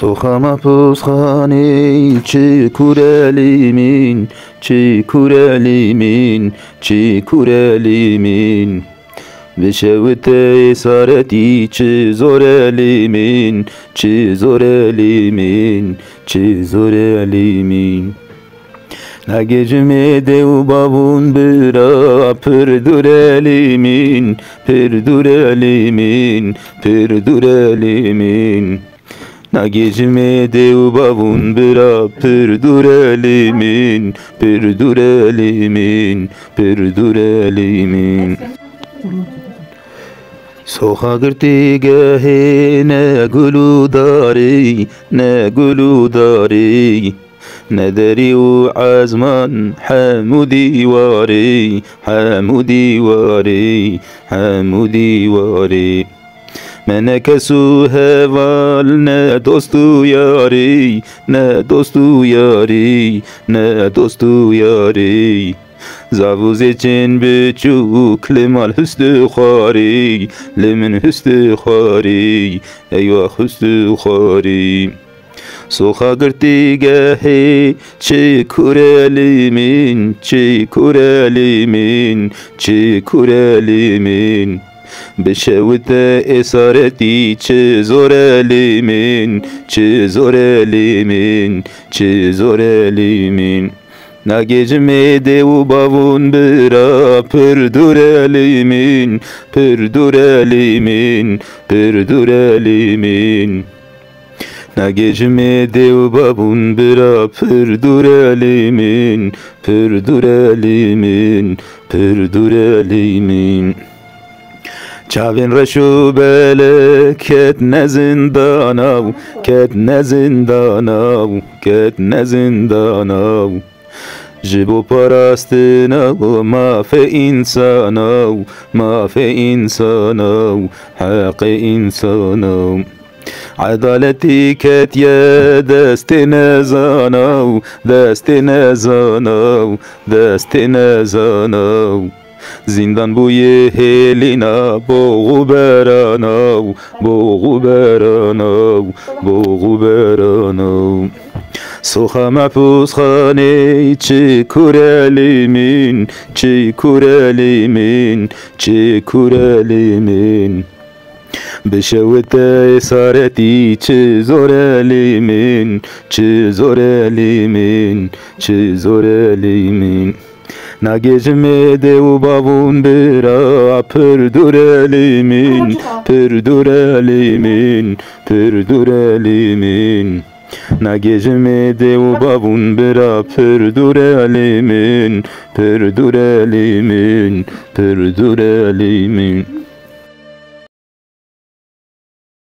Soğama puzhane çikurelimin, çikurelimin, çikurelimin. Beşevte esareti çizorelimin, çizorelimin, çizorelimin. Na gecime dev babun bira perdurelimin, perdurelimin, perdurelimin. Na gecime dev babun bira perdurelimin, perdurelimin, perdurelimin. Soha girti gehe ne gulu dari, ne gulu dari. ندري وعزمان حمودي واري حمودي واري حمودي واري منكسو هوال نه دوستو یاری نه دوستو یاری نه دوستو یاری زاوز چن بچو کلمال هست خاری لمن هست خاری ایوا هست خاری Soha girti gehe çikurelimin, çikurelimin, çikurelimin. Beşevte esareti çizorelimin, çizorelimin, çizorelimin. Na gecime dev bavun bira perdurelimin, perdurelimin, perdurelimin. Na gecime dev babun bira perdurelimin, perdurelimin, perdurelimin. Çavin reşu bele ket ne zindanav, ket ne zindanav, ket ne zindanav. Jibo parastinav ma fe insanav, ma fe insanav, haqi insanav. عدالتي كات يا دستنا زانو دستنا زانو دستنا زانو زندان بوی هلینا بوغو برانو بوغو برانو بوغو برانو سوخا محفوظ خانه چه کورلیمین چه کورلیمین چه کورلیمین بشوت اسارتی çizorelimin, çizorelimin, çizorelimin. Na gecime dev babun bira perdurelimin, perdurelimin, perdurelimin. Na gecime dev babun bira perdurelimin, perdurelimin, perdurelimin.